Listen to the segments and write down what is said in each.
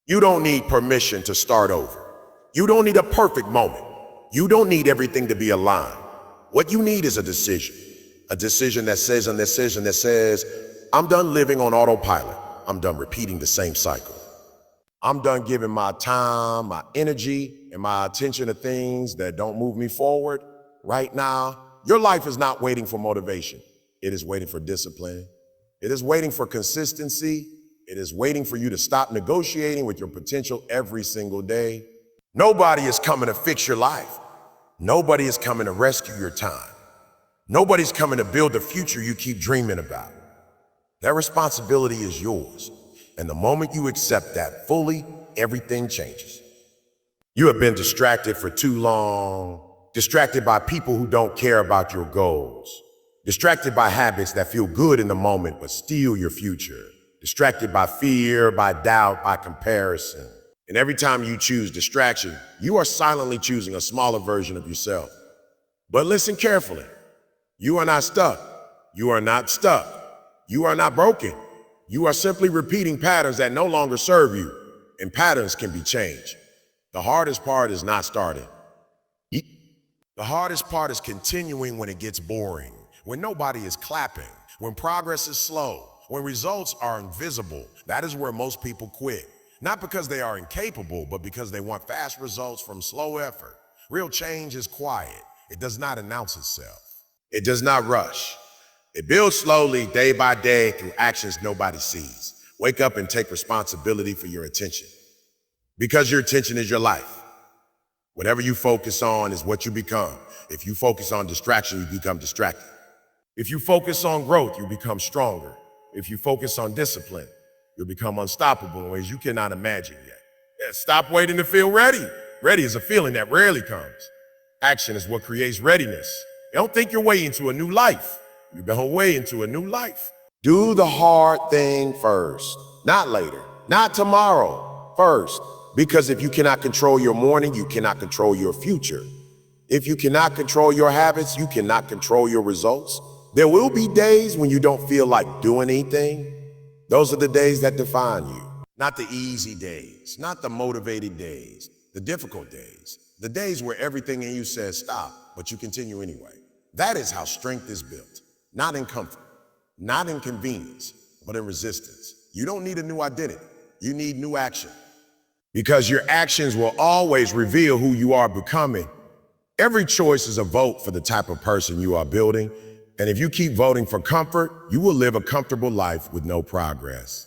You don't need permission to start over. You don't need a perfect moment. You don't need everything to be aligned. What you need is a decision that says, I'm done living on autopilot. I'm done repeating the same cycle. I'm done giving my time, my energy, and my attention to things that don't move me forward. Right now, your life is not waiting for motivation. It is waiting for discipline. It is waiting for consistency. It is waiting for you to stop negotiating with your potential every single day. Nobody is coming to fix your life. Nobody is coming to rescue your time. Nobody's coming to build the future you keep dreaming about. That responsibility is yours. And the moment you accept that fully, everything changes. You have been distracted for too long, distracted by people who don't care about your goals, distracted by habits that feel good in the moment but steal your future, distracted by fear, by doubt, by comparison. And every time you choose distraction, you are silently choosing a smaller version of yourself. But listen carefully. You are not stuck. You are not stuck. You are not broken. You are simply repeating patterns that no longer serve you, and patterns can be changed. The hardest part is not starting. The hardest part is continuing when it gets boring, when nobody is clapping, when progress is slow, when results are invisible. That is where most people quit. Not because they are incapable, but because they want fast results from slow effort. Real change is quiet. It does not announce itself. It does not rush. It builds slowly, day by day, through actions nobody sees. Wake up and take responsibility for your attention. Because your attention is your life. Whatever you focus on is what you become. If you focus on distraction, you become distracted. If you focus on growth, you become stronger. If you focus on discipline, you'll become unstoppable in ways you cannot imagine yet. Stop waiting to feel ready. Ready is a feeling that rarely comes. Action is what creates readiness. Don't think your way into a new life. You're your way into a new life. Do the hard thing first, not later, not tomorrow, first. Because if you cannot control your morning, you cannot control your future. If you cannot control your habits, you cannot control your results. There will be days when you don't feel like doing anything. Those are the days that define you. Not the easy days, not the motivated days, the difficult days, the days where everything in you says stop, but you continue anyway. That is how strength is built, not in comfort, not in convenience, but in resistance. You don't need a new identity, you need new action. Because your actions will always reveal who you are becoming. Every choice is a vote for the type of person you are building. And if you keep voting for comfort, you will live a comfortable life with no progress.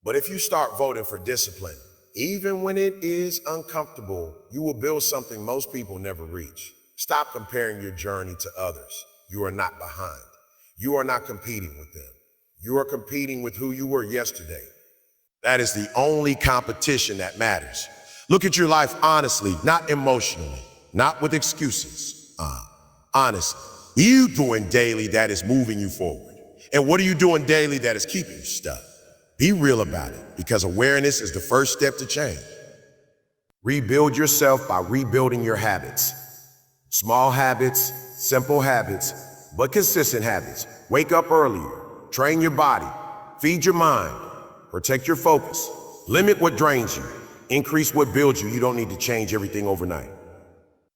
But if you start voting for discipline, even when it is uncomfortable, you will build something most people never reach. Stop comparing your journey to others. You are not behind. You are not competing with them. You are competing with who you were yesterday. That is the only competition that matters. Look at your life honestly, not emotionally, not with excuses. Honestly. You doing daily that is moving you forward. And what are you doing daily that is keeping you stuck? Be real about it, because awareness is the first step to change. Rebuild yourself by rebuilding your habits. Small habits, simple habits, but consistent habits. Wake up earlier, train your body, feed your mind, protect your focus, limit what drains you, increase what builds you. You don't need to change everything overnight.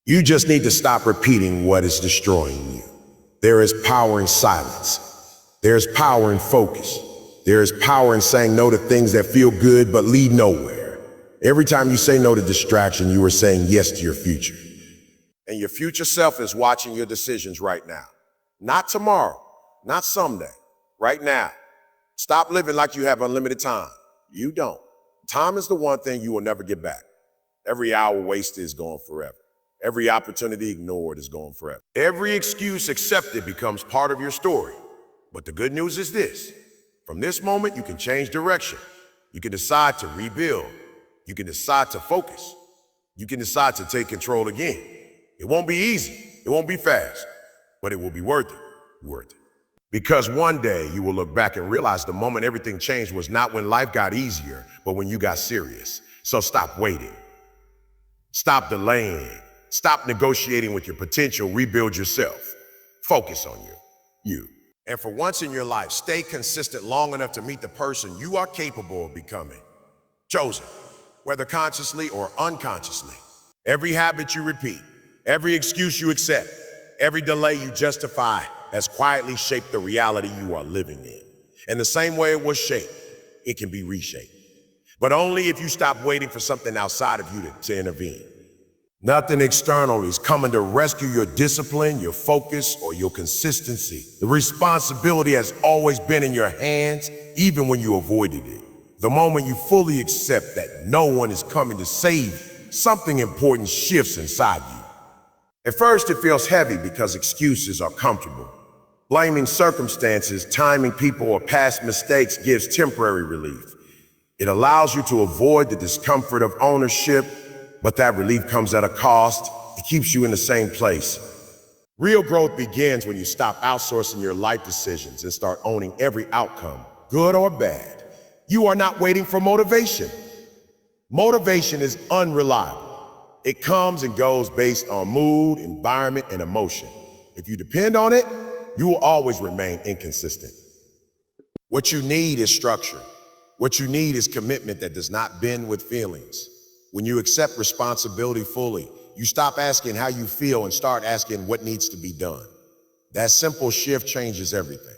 You just need to stop repeating what is destroying you. There is power in silence. There is power in focus. There is power in saying no to things that feel good but lead nowhere. Every time you say no to distraction, you are saying yes to your future. And your future self is watching your decisions right now. Not tomorrow, not someday, right now. Stop living like you have unlimited time. You don't. Time is the one thing you will never get back. Every hour wasted is gone forever. Every opportunity ignored is gone forever. Every excuse accepted becomes part of your story. But the good news is this. From this moment, you can change direction. You can decide to rebuild. You can decide to focus. You can decide to take control again. It won't be easy. It won't be fast. But it will be worth it. Worth it. Because one day you will look back and realize the moment everything changed was not when life got easier, but when you got serious. So stop waiting. Stop delaying. Stop negotiating with your potential. Rebuild yourself. Focus on you. And for once in your life, stay consistent long enough to meet the person you are capable of becoming. Chosen. whether consciously or unconsciously. Every habit you repeat, every excuse you accept, every delay you justify has quietly shaped the reality you are living in. And the same way it was shaped, it can be reshaped. But only if you stop waiting for something outside of you to intervene. Nothing external is coming to rescue your discipline, your focus, or your consistency. The responsibility has always been in your hands, even when you avoided it. The moment you fully accept that no one is coming to save you, something important shifts inside you. At first, it feels heavy because excuses are comfortable. Blaming circumstances, timing people, or past mistakes gives temporary relief. It allows you to avoid the discomfort of ownership, but that relief comes at a cost. It keeps you in the same place. Real growth begins when you stop outsourcing your life decisions and start owning every outcome, good or bad. You are not waiting for motivation. Motivation is unreliable. It comes and goes based on mood, environment, and emotion. If you depend on it, you will always remain inconsistent. What you need is structure. What you need is commitment that does not bend with feelings. When you accept responsibility fully, you stop asking how you feel and start asking what needs to be done. That simple shift changes everything.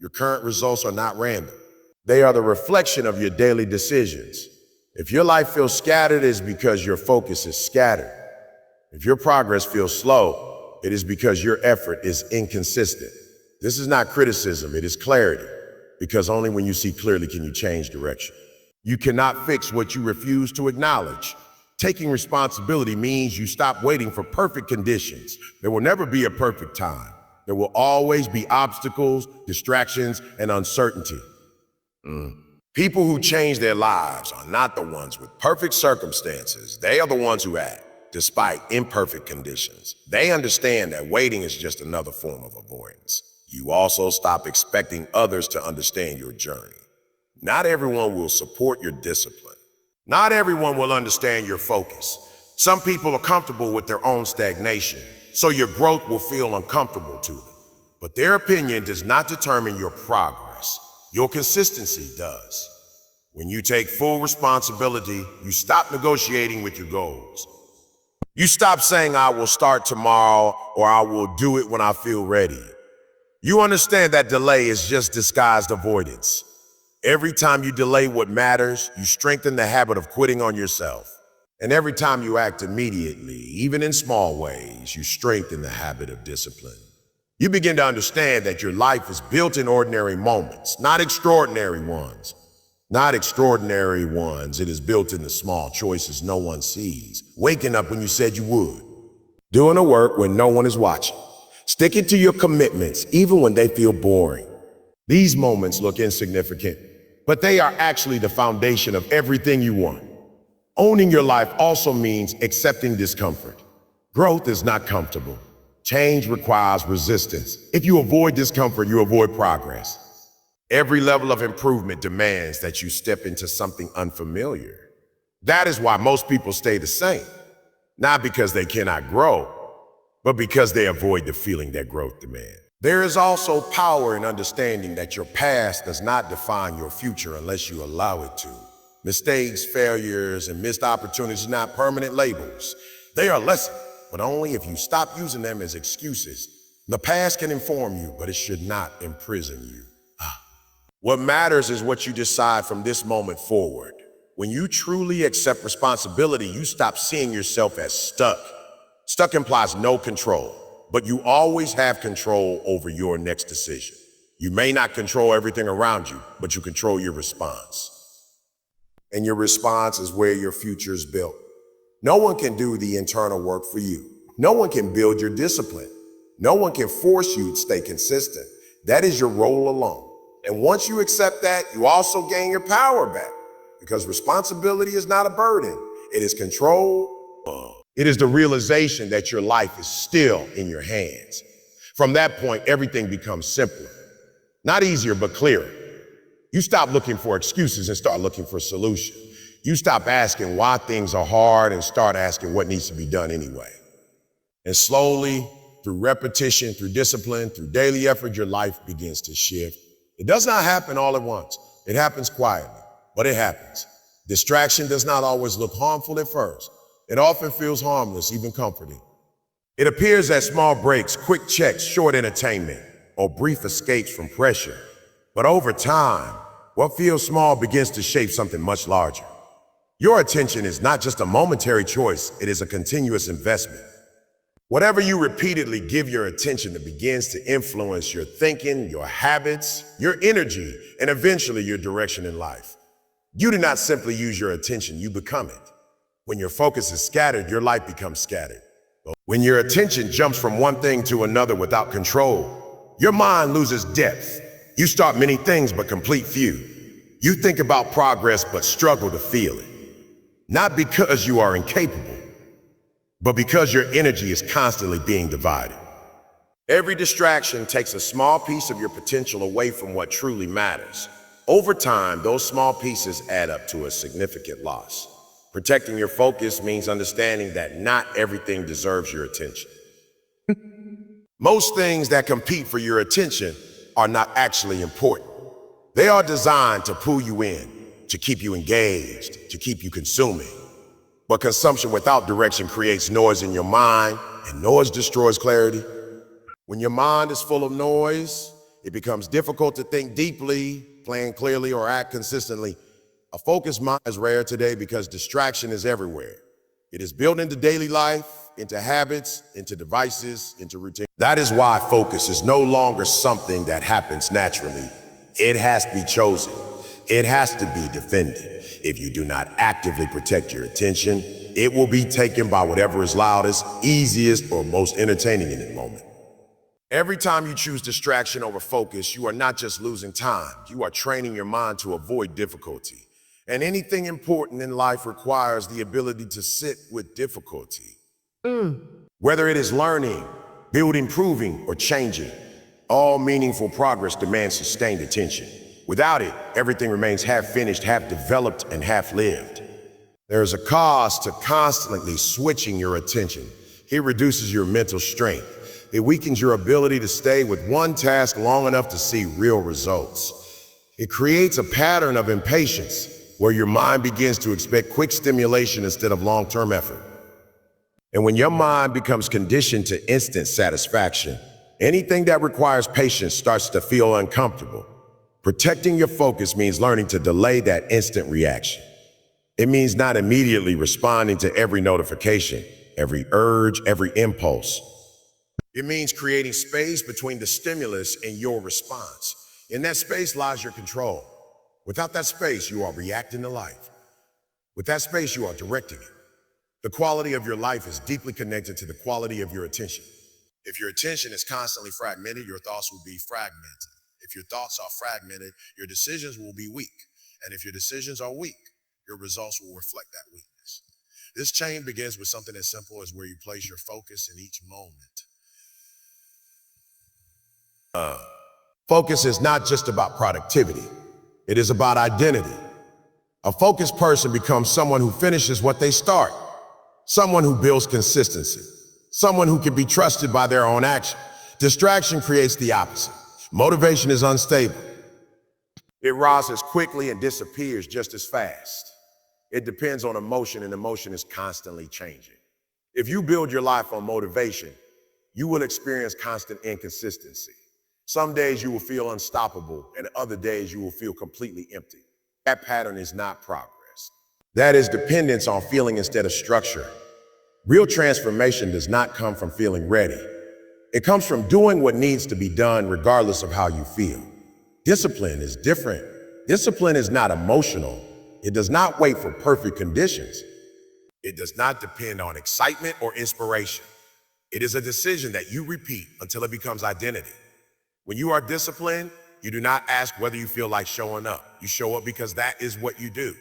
Your current results are not random. They are the reflection of your daily decisions. If your life feels scattered, it is because your focus is scattered. If your progress feels slow, it is because your effort is inconsistent. This is not criticism, it is clarity. Because only when you see clearly can you change direction. You cannot fix what you refuse to acknowledge. Taking responsibility means you stop waiting for perfect conditions. There will never be a perfect time. There will always be obstacles, distractions, and uncertainty. People who change their lives are not the ones with perfect circumstances. They are the ones who act despite imperfect conditions. They understand that waiting is just another form of avoidance. You also stop expecting others to understand your journey. Not everyone will support your discipline. Not everyone will understand your focus. Some people are comfortable with their own stagnation, so your growth will feel uncomfortable to them. But their opinion does not determine your progress. Your consistency does. When you take full responsibility, you stop negotiating with your goals. You stop saying, I will start tomorrow, or I will do it when I feel ready. You understand that delay is just disguised avoidance. Every time you delay what matters, you strengthen the habit of quitting on yourself. And every time you act immediately, even in small ways, you strengthen the habit of discipline. You begin to understand that your life is built in ordinary moments, not extraordinary ones. Not extraordinary ones. It is built in the small choices no one sees. Waking up when you said you would. Doing the work when no one is watching. Sticking to your commitments even when they feel boring. These moments look insignificant, but they are actually the foundation of everything you want. Owning your life also means accepting discomfort. Growth is not comfortable. Change requires resistance. If you avoid discomfort, you avoid progress. Every level of improvement demands that you step into something unfamiliar. That is why most people stay the same. Not because they cannot grow, but because they avoid the feeling that growth demands. There is also power in understanding that your past does not define your future unless you allow it to. Mistakes, failures, and missed opportunities are not permanent labels. They are lessons, but only if you stop using them as excuses. The past can inform you, but it should not imprison you. What matters is what you decide from this moment forward. When you truly accept responsibility, you stop seeing yourself as stuck. Stuck implies no control, but you always have control over your next decision. You may not control everything around you, but you control your response. And your response is where your future is built. No one can do the internal work for you. No one can build your discipline. No one can force you to stay consistent. That is your role alone. And once you accept that, you also gain your power back. Because responsibility is not a burden. It is control. It is the realization that your life is still in your hands. From that point, everything becomes simpler. Not easier, but clearer. You stop looking for excuses and start looking for solutions. You stop asking why things are hard and start asking what needs to be done anyway. And slowly, through repetition, through discipline, through daily effort, your life begins to shift. It does not happen all at once. It happens quietly, but it happens. Distraction does not always look harmful at first. It often feels harmless, even comforting. It appears as small breaks, quick checks, short entertainment, or brief escapes from pressure. But over time, what feels small begins to shape something much larger. Your attention is not just a momentary choice, it is a continuous investment. Whatever you repeatedly give your attention to begins to influence your thinking, your habits, your energy, and eventually your direction in life. You do not simply use your attention, you become it. When your focus is scattered, your life becomes scattered. When your attention jumps from one thing to another without control, your mind loses depth. You start many things but complete few. You think about progress but struggle to feel it. Not because you are incapable, but because your energy is constantly being divided. Every distraction takes a small piece of your potential away from what truly matters. Over time, those small pieces add up to a significant loss. Protecting your focus means understanding that not everything deserves your attention. Most things that compete for your attention are not actually important. They are designed to pull you in, to keep you engaged, to keep you consuming. But consumption without direction creates noise in your mind, and noise destroys clarity. When your mind is full of noise, it becomes difficult to think deeply, plan clearly, or act consistently. A focused mind is rare today because distraction is everywhere. It is built into daily life, into habits, into devices, into routine. That is why focus is no longer something that happens naturally. It has to be chosen. It has to be defended. If you do not actively protect your attention, it will be taken by whatever is loudest, easiest, or most entertaining in the moment. Every time you choose distraction over focus, you are not just losing time, you are training your mind to avoid difficulty. And anything important in life requires the ability to sit with difficulty. Whether it is learning, building, improving, or changing, all meaningful progress demands sustained attention. Without it, everything remains half finished, half developed, and half lived. There is a cost to constantly switching your attention. It reduces your mental strength. It weakens your ability to stay with one task long enough to see real results. It creates a pattern of impatience where your mind begins to expect quick stimulation instead of long-term effort. And when your mind becomes conditioned to instant satisfaction, anything that requires patience starts to feel uncomfortable. Protecting your focus means learning to delay that instant reaction. It means not immediately responding to every notification, every urge, every impulse. It means creating space between the stimulus and your response. In that space lies your control. Without that space, you are reacting to life. With that space, you are directing it. The quality of your life is deeply connected to the quality of your attention. If your attention is constantly fragmented, your thoughts will be fragmented. If your thoughts are fragmented, your decisions will be weak. And if your decisions are weak, your results will reflect that weakness. This chain begins with something as simple as where you place your focus in each moment. Focus is not just about productivity. It is about identity. A focused person becomes someone who finishes what they start, someone who builds consistency, someone who can be trusted by their own action. Distraction creates the opposite. Motivation is unstable. It rises quickly and disappears just as fast. It depends on emotion, and emotion is constantly changing. If you build your life on motivation, you will experience constant inconsistency. Some days you will feel unstoppable, and other days you will feel completely empty. That pattern is not progress. That is dependence on feeling instead of structure. Real transformation does not come from feeling ready. It comes from doing what needs to be done regardless of how you feel. Discipline is different. Discipline is not emotional. It does not wait for perfect conditions. It does not depend on excitement or inspiration. It is a decision that you repeat until it becomes identity. When you are disciplined, you do not ask whether you feel like showing up. You show up because that is what you do.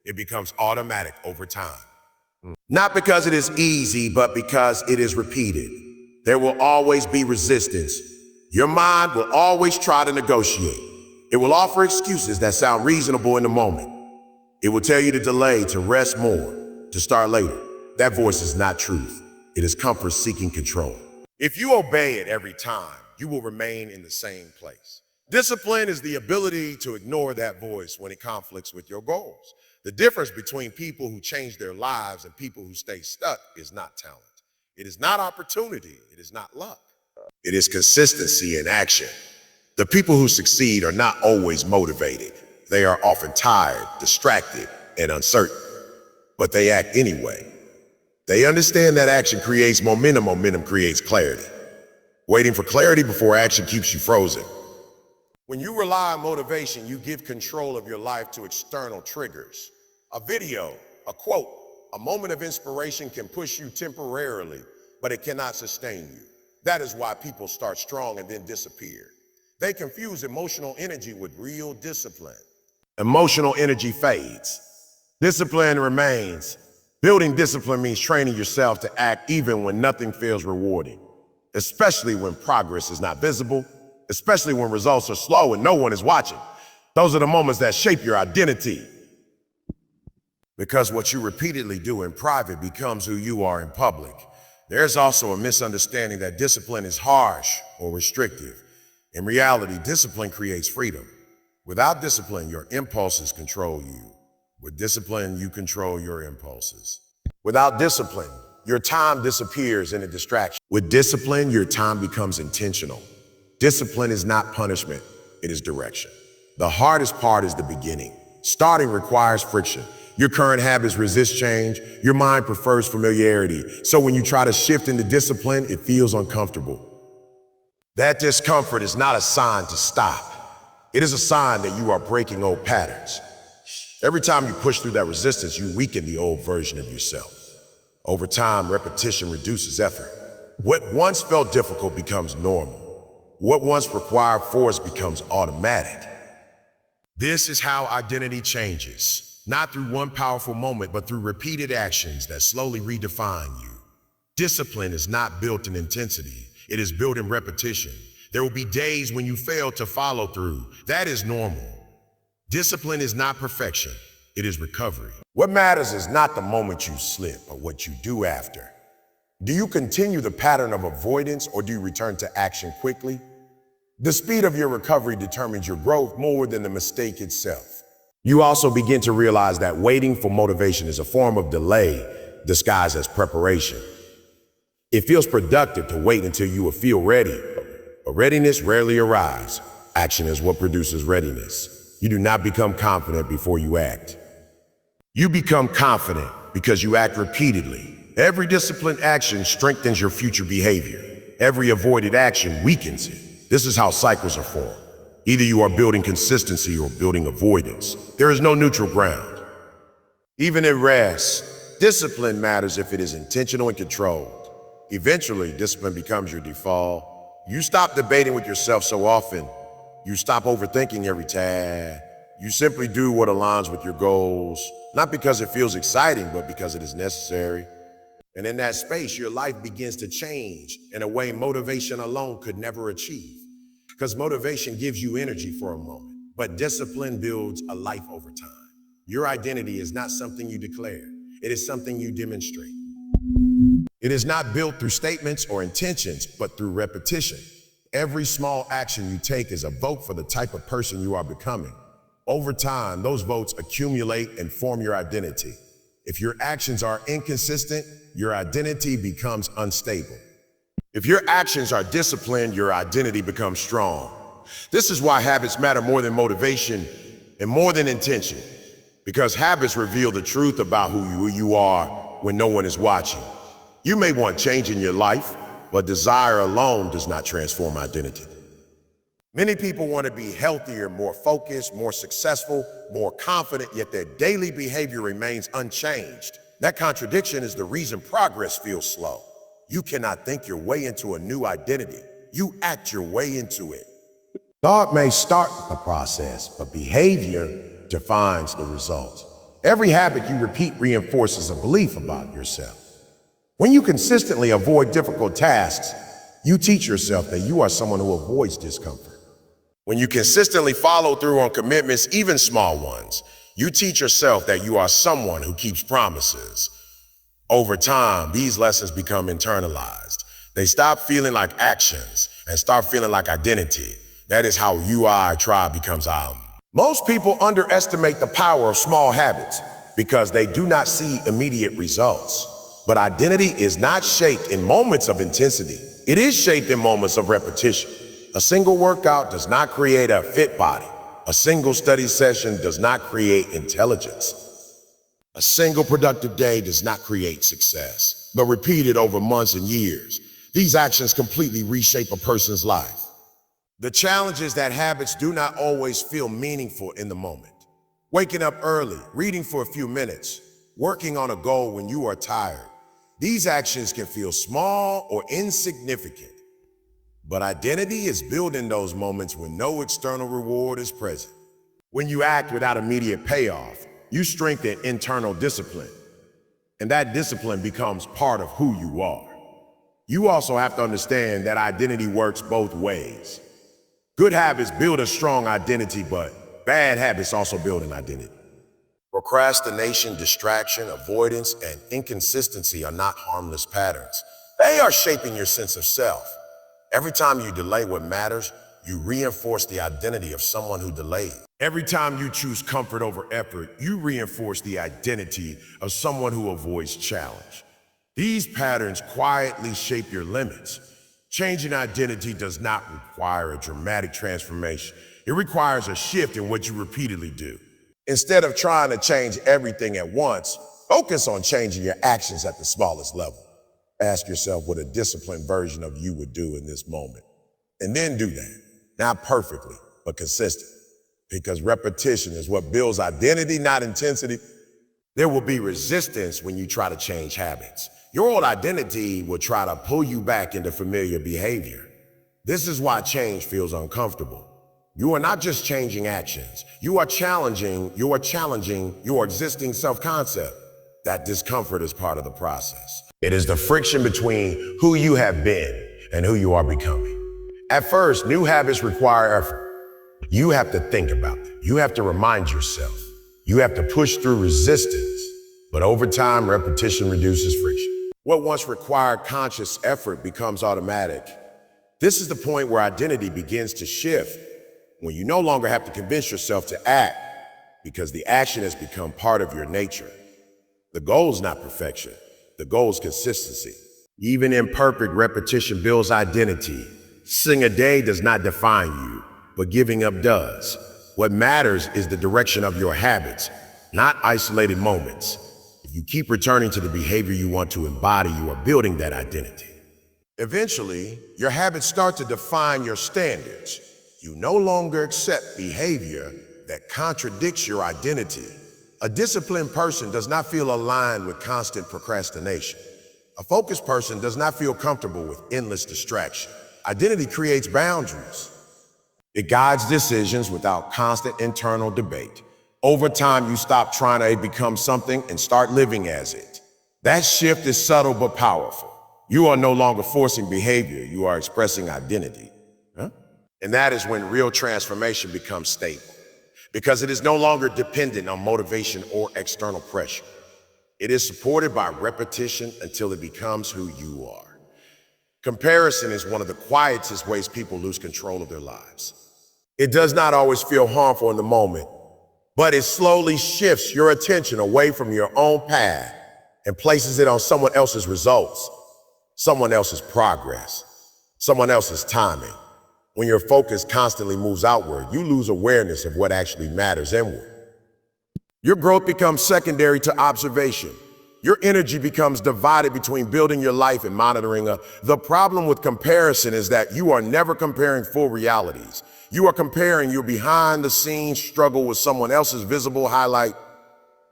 It becomes automatic over time. Not because it is easy, but because it is repeated. There will always be resistance. Your mind will always try to negotiate. It will offer excuses that sound reasonable in the moment. It will tell you to delay, to rest more, to start later. That voice is not truth. It is comfort seeking control. If you obey it every time, you will remain in the same place. Discipline is the ability to ignore that voice when it conflicts with your goals. The difference between people who change their lives and people who stay stuck is not talent. It is not opportunity. It is not luck. It is consistency in action. The people who succeed are not always motivated. They are often tired, distracted, and uncertain, but they act anyway. They understand that action creates momentum, momentum creates clarity. Waiting for clarity before action keeps you frozen. When you rely on motivation, you give control of your life to external triggers. A video, a quote, a moment of inspiration can push you temporarily, but it cannot sustain you. That is why people start strong and then disappear. They confuse emotional energy with real discipline. Emotional energy fades. Discipline remains. Building discipline means training yourself to act even when nothing feels rewarding, especially when progress is not visible, especially when results are slow and no one is watching. Those are the moments that shape your identity. Because what you repeatedly do in private becomes who you are in public. There's also a misunderstanding that discipline is harsh or restrictive. In reality, discipline creates freedom. Without discipline, your impulses control you. With discipline, you control your impulses. Without discipline, your time disappears in a distraction. With discipline, your time becomes intentional. Discipline is not punishment, it is direction. The hardest part is the beginning. Starting requires friction. Your current habits resist change. Your mind prefers familiarity. So when you try to shift into discipline, it feels uncomfortable. That discomfort is not a sign to stop. It is a sign that you are breaking old patterns. Every time you push through that resistance, you weaken the old version of yourself. Over time, repetition reduces effort. What once felt difficult becomes normal. What once required force becomes automatic. This is how identity changes, not through one powerful moment, but through repeated actions that slowly redefine you. Discipline is not built in intensity, it is built in repetition. There will be days when you fail to follow through. That is normal. Discipline is not perfection, it is recovery. What matters is not the moment you slip, but what you do after. Do you continue the pattern of avoidance or do you return to action quickly? The speed of your recovery determines your growth more than the mistake itself. You also begin to realize that waiting for motivation is a form of delay disguised as preparation. It feels productive to wait until you will feel ready, but readiness rarely arrives. Action is what produces readiness. You do not become confident before you act. You become confident because you act repeatedly. Every disciplined action strengthens your future behavior. Every avoided action weakens it. This is how cycles are formed. Either you are building consistency or building avoidance. There is no neutral ground. Even in rest, discipline matters if it is intentional and controlled. Eventually, discipline becomes your default. You stop debating with yourself so often. You stop overthinking every task. You simply do what aligns with your goals, not because it feels exciting, but because it is necessary. And in that space, your life begins to change in a way motivation alone could never achieve. Because motivation gives you energy for a moment, but discipline builds a life over time. Your identity is not something you declare. It is something you demonstrate. It is not built through statements or intentions, but through repetition. Every small action you take is a vote for the type of person you are becoming. Over time, those votes accumulate and form your identity. If your actions are inconsistent, your identity becomes unstable. If your actions are disciplined, your identity becomes strong. This is why habits matter more than motivation and more than intention. Because habits reveal the truth about who you are when no one is watching. You may want change in your life, but desire alone does not transform identity. Many people want to be healthier, more focused, more successful, more confident, yet their daily behavior remains unchanged. That contradiction is the reason progress feels slow. You cannot think your way into a new identity. You act your way into it. Thought may start the process, but behavior defines the result. Every habit you repeat reinforces a belief about yourself. When you consistently avoid difficult tasks, you teach yourself that you are someone who avoids discomfort. When you consistently follow through on commitments, even small ones, you teach yourself that you are someone who keeps promises. Over time, these lessons become internalized. They stop feeling like actions and start feeling like identity. That is how I try becomes I. Most people underestimate the power of small habits. because they do not see immediate results. But identity is not shaped in moments of intensity. It is shaped in moments of repetition. A single workout does not create a fit body. A single study session does not create intelligence. A single productive day does not create success, but repeated over months and years, these actions completely reshape a person's life. The challenge is that habits do not always feel meaningful in the moment. Waking up early, reading for a few minutes, working on a goal when you are tired, these actions can feel small or insignificant. But identity is built in those moments when no external reward is present. When you act without immediate payoff, you strengthen internal discipline, and that discipline becomes part of who you are. You also have to understand that identity works both ways. Good habits build a strong identity, but bad habits also build an identity. Procrastination, distraction, avoidance, and inconsistency are not harmless patterns. They are shaping your sense of self. Every time you delay what matters, you reinforce the identity of someone who delayed. Every time you choose comfort over effort, you reinforce the identity of someone who avoids challenge. These patterns quietly shape your limits. Changing identity does not require a dramatic transformation. It requires a shift in what you repeatedly do. Instead of trying to change everything at once, focus on changing your actions at the smallest level. Ask yourself what a disciplined version of you would do in this moment. And then do that. Not perfectly, but consistent. Because repetition is what builds identity, not intensity. There will be resistance when you try to change habits. Your old identity will try to pull you back into familiar behavior. This is why change feels uncomfortable. You are not just changing actions. You are challenging your existing self-concept. That discomfort is part of the process. It is the friction between who you have been and who you are becoming. At first, new habits require effort. You have to think about them. You have to remind yourself. You have to push through resistance. But over time, repetition reduces friction. What once required conscious effort becomes automatic. This is the point where identity begins to shift, when you no longer have to convince yourself to act, because the action has become part of your nature. The goal is not perfection. The goal is consistency. Even imperfect repetition builds identity. Sing a day does not define you, but giving up does. What matters is the direction of your habits, not isolated moments. If you keep returning to the behavior you want to embody, you are building that identity. Eventually, your habits start to define your standards. You no longer accept behavior that contradicts your identity. A disciplined person does not feel aligned with constant procrastination. A focused person does not feel comfortable with endless distraction. Identity creates boundaries. It guides decisions without constant internal debate. Over time, you stop trying to become something and start living as it. That shift is subtle but powerful. You are no longer forcing behavior, you are expressing identity. And that is when real transformation becomes stable, because it is no longer dependent on motivation or external pressure. It is supported by repetition until it becomes who you are. Comparison is one of the quietest ways people lose control of their lives. It does not always feel harmful in the moment, but it slowly shifts your attention away from your own path and places it on someone else's results, someone else's progress, someone else's timing. When your focus constantly moves outward, you lose awareness of what actually matters inward. Your growth becomes secondary to observation. Your energy becomes divided between building your life and monitoring. The problem with comparison is that you are never comparing full realities. You are comparing your behind-the-scenes struggle with someone else's visible highlight.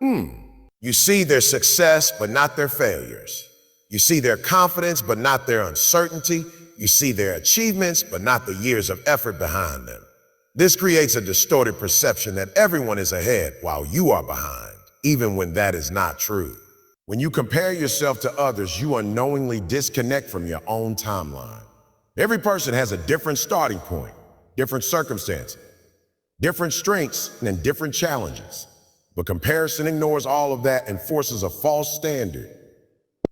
You see their success, but not their failures. You see their confidence, but not their uncertainty. You see their achievements, but not the years of effort behind them. This creates a distorted perception that everyone is ahead while you are behind, even when that is not true. When you compare yourself to others, you unknowingly disconnect from your own timeline. Every person has a different starting point, different circumstances, different strengths, and different challenges. But comparison ignores all of that and forces a false standard.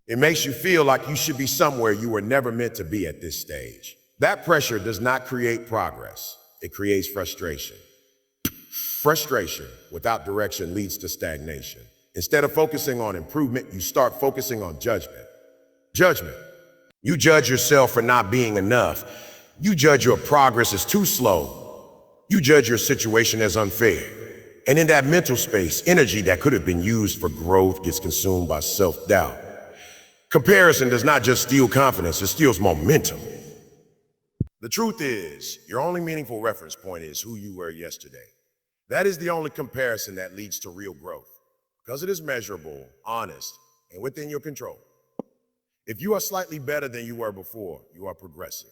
It makes you feel like you should be somewhere you were never meant to be at this stage. That pressure does not create progress. It creates frustration. Frustration without direction leads to stagnation. Instead of focusing on improvement, you start focusing on judgment. Judgment. You judge yourself for not being enough. You judge your progress as too slow. You judge your situation as unfair. And in that mental space, energy that could have been used for growth gets consumed by self-doubt. Comparison does not just steal confidence, it steals momentum. The truth is, your only meaningful reference point is who you were yesterday. That is the only comparison that leads to real growth, because it is measurable, honest, and within your control. If you are slightly better than you were before, you are progressing.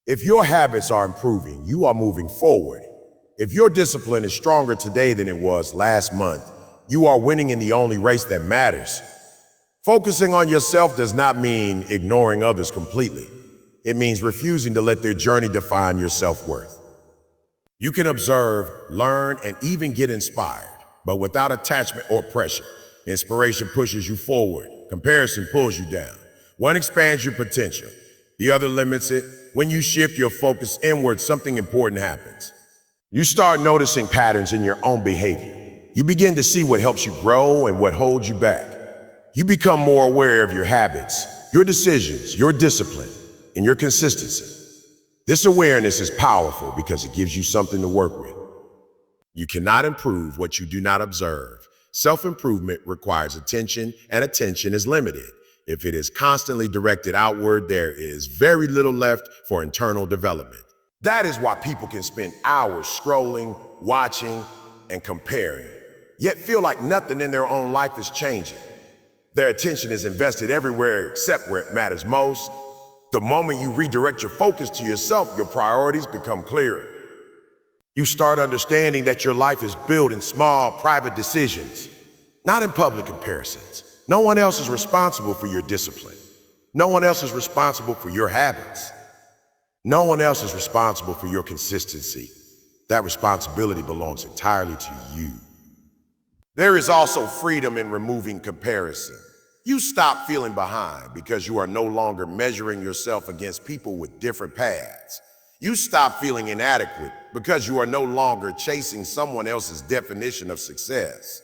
If your habits are improving, you are moving forward. If your discipline is stronger today than it was last month, you are winning in the only race that matters. Focusing on yourself does not mean ignoring others completely. It means refusing to let their journey define your self-worth. You can observe, learn, and even get inspired, but without attachment or pressure. Inspiration pushes you forward. Comparison pulls you down. One expands your potential. The other limits it. When you shift your focus inward, something important happens. You start noticing patterns in your own behavior. You begin to see what helps you grow and what holds you back. You become more aware of your habits, your decisions, your discipline, and your consistency. This awareness is powerful because it gives you something to work with. You cannot improve what you do not observe. Self-improvement requires attention, and attention is limited. If it is constantly directed outward, there is very little left for internal development. That is why people can spend hours scrolling, watching, and comparing, yet feel like nothing in their own life is changing. Their attention is invested everywhere except where it matters most. The moment you redirect your focus to yourself, your priorities become clearer. You start understanding that your life is built in small, private decisions, not in public comparisons. No one else is responsible for your discipline. No one else is responsible for your habits. No one else is responsible for your consistency. That responsibility belongs entirely to you. There is also freedom in removing comparison. You stop feeling behind because you are no longer measuring yourself against people with different paths. You stop feeling inadequate because you are no longer chasing someone else's definition of success.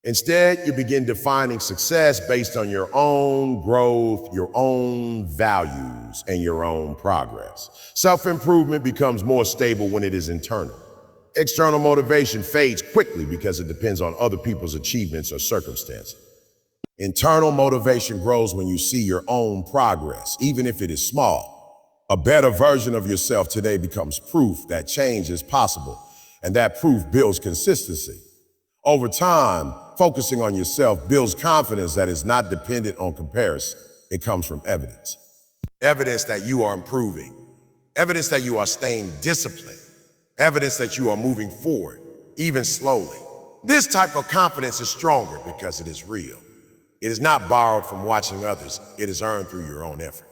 Instead, you begin defining success based on your own growth, your own values, and your own progress. Self-improvement becomes more stable when it is internal. External motivation fades quickly because it depends on other people's achievements or circumstances. Internal motivation grows when you see your own progress, even if it is small. A better version of yourself today becomes proof that change is possible, and that proof builds consistency. Over time, focusing on yourself builds confidence that is not dependent on comparison. It comes from evidence. Evidence that you are improving. Evidence that you are staying disciplined. Evidence that you are moving forward, even slowly. This type of confidence is stronger because it is real. It is not borrowed from watching others. It is earned through your own effort.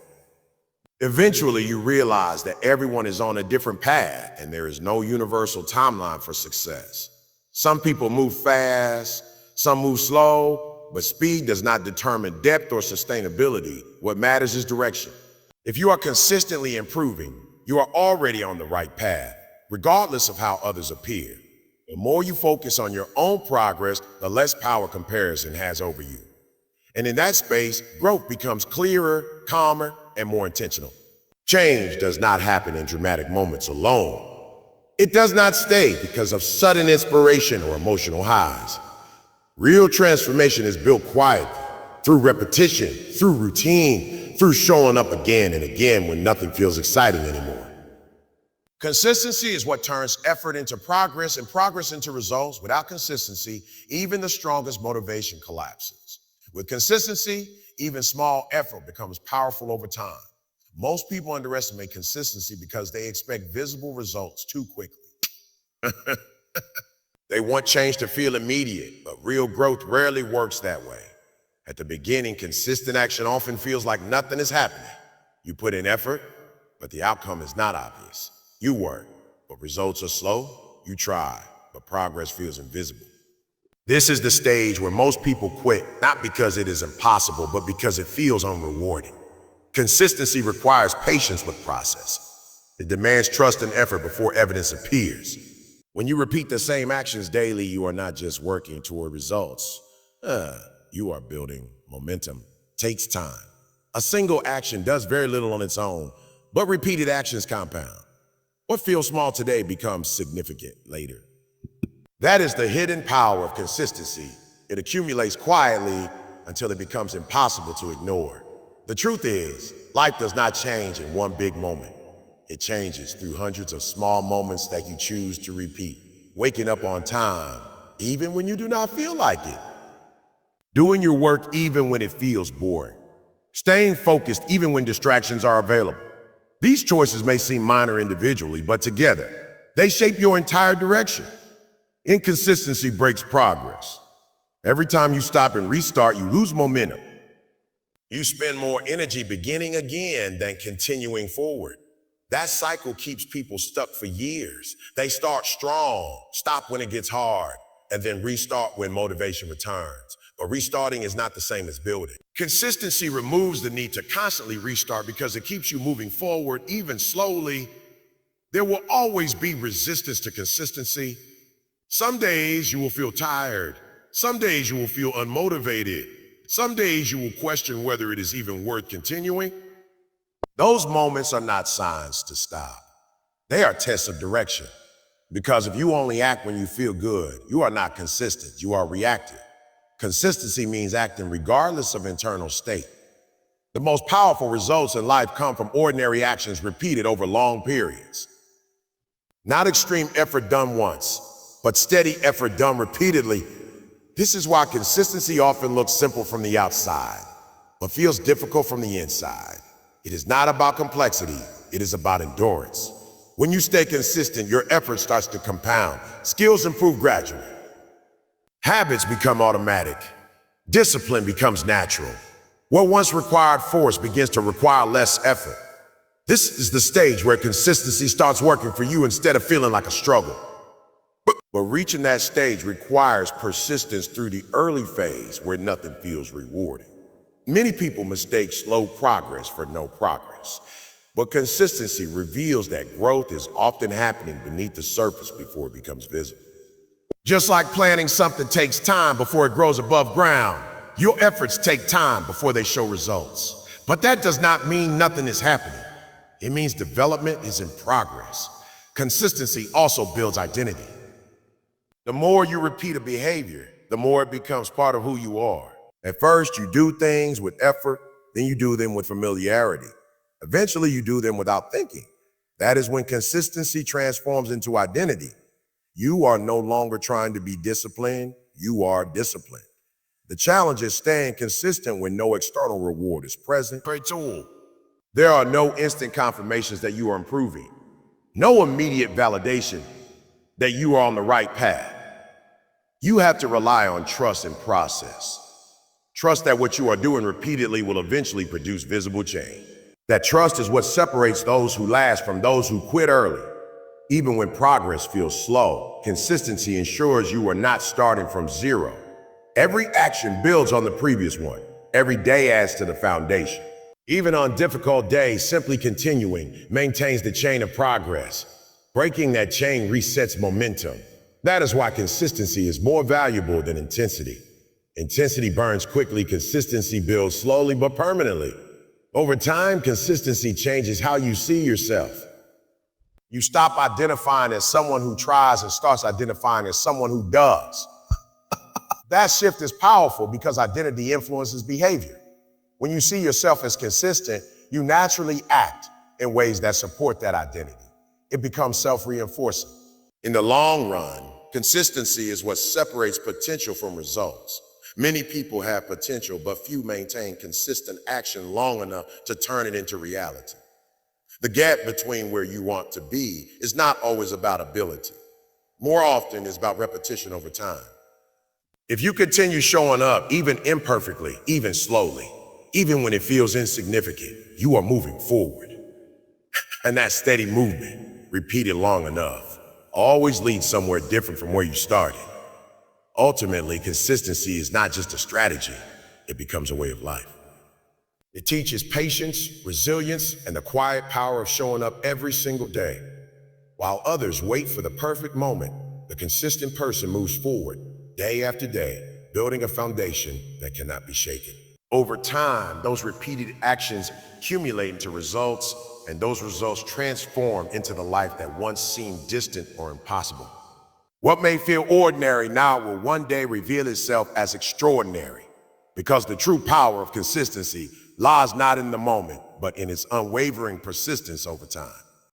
Eventually, you realize that everyone is on a different path and there is no universal timeline for success. Some people move fast, some move slow, but speed does not determine depth or sustainability. What matters is direction. If you are consistently improving, you are already on the right path, regardless of how others appear. The more you focus on your own progress, the less power comparison has over you. And in that space, growth becomes clearer, calmer, and more intentional. Change does not happen in dramatic moments alone. It does not stay because of sudden inspiration or emotional highs. Real transformation is built quietly, through repetition, through routine, through showing up again and again when nothing feels exciting anymore. Consistency is what turns effort into progress and progress into results. Without consistency, even the strongest motivation collapses. With consistency, even small effort becomes powerful over time. Most people underestimate consistency because they expect visible results too quickly. They want change to feel immediate, but real growth rarely works that way. At the beginning, consistent action often feels like nothing is happening. You put in effort, but the outcome is not obvious. You work, but results are slow. You try, but progress feels invisible. This is the stage where most people quit, not because it is impossible, but because it feels unrewarding. Consistency requires patience with process. It demands trust and effort before evidence appears. When you repeat the same actions daily, you are not just working toward results. You are building momentum. Takes time. A single action does very little on its own, but repeated actions compound. What feels small today becomes significant later. That is the hidden power of consistency. It accumulates quietly until it becomes impossible to ignore. The truth is, life does not change in one big moment. It changes through hundreds of small moments that you choose to repeat. Waking up on time, even when you do not feel like it. Doing your work even when it feels boring. Staying focused even when distractions are available. These choices may seem minor individually, but together, they shape your entire direction. Inconsistency breaks progress. Every time you stop and restart, you lose momentum. You spend more energy beginning again than continuing forward. That cycle keeps people stuck for years. They start strong, stop when it gets hard, and then restart when motivation returns. But restarting is not the same as building. Consistency removes the need to constantly restart because it keeps you moving forward, even slowly. There will always be resistance to consistency. Some days you will feel tired. Some days you will feel unmotivated. Some days you will question whether it is even worth continuing. Those moments are not signs to stop. They are tests of direction. Because if you only act when you feel good, you are not consistent, you are reactive. Consistency means acting regardless of internal state. The most powerful results in life come from ordinary actions repeated over long periods. Not extreme effort done once, but steady effort done repeatedly. This is why consistency often looks simple from the outside, but feels difficult from the inside. It is not about complexity, it is about endurance. When you stay consistent, your effort starts to compound. Skills improve gradually. Habits become automatic. Discipline becomes natural. What once required force begins to require less effort. This is the stage where consistency starts working for you instead of feeling like a struggle. But reaching that stage requires persistence through the early phase where nothing feels rewarding. Many people mistake slow progress for no progress, but consistency reveals that growth is often happening beneath the surface before it becomes visible. Just like planting something takes time before it grows above ground, your efforts take time before they show results. But that does not mean nothing is happening. It means development is in progress. Consistency also builds identity. The more you repeat a behavior, the more it becomes part of who you are. At first, you do things with effort, then you do them with familiarity. Eventually, you do them without thinking. That is when consistency transforms into identity. You are no longer trying to be disciplined, you are disciplined. The challenge is staying consistent when no external reward is present. Great tool. There are no instant confirmations that you are improving, no immediate validation that you are on the right path. You have to rely on trust and process. Trust that what you are doing repeatedly will eventually produce visible change. That trust is what separates those who last from those who quit early. Even when progress feels slow, consistency ensures you are not starting from zero. Every action builds on the previous one. Every day adds to the foundation. Even on difficult days, simply continuing maintains the chain of progress. Breaking that chain resets momentum. That is why consistency is more valuable than intensity. Intensity burns quickly, consistency builds slowly but permanently. Over time, consistency changes how you see yourself. You stop identifying as someone who tries and starts identifying as someone who does. That shift is powerful because identity influences behavior. When you see yourself as consistent, you naturally act in ways that support that identity. It becomes self-reinforcing. In the long run, consistency is what separates potential from results. Many people have potential, but few maintain consistent action long enough to turn it into reality. The gap between where you want to be is not always about ability. More often, it's about repetition over time. If you continue showing up, even imperfectly, even slowly, even when it feels insignificant, you are moving forward. And that steady movement, repeated long enough, always leads somewhere different from where you started. Ultimately, consistency is not just a strategy, it becomes a way of life. It teaches patience, resilience, and the quiet power of showing up every single day. While others wait for the perfect moment, the consistent person moves forward day after day, building a foundation that cannot be shaken. Over time, those repeated actions accumulate into results, and those results transform into the life that once seemed distant or impossible. What may feel ordinary now will one day reveal itself as extraordinary, because the true power of consistency lies not in the moment, but in its unwavering persistence over time.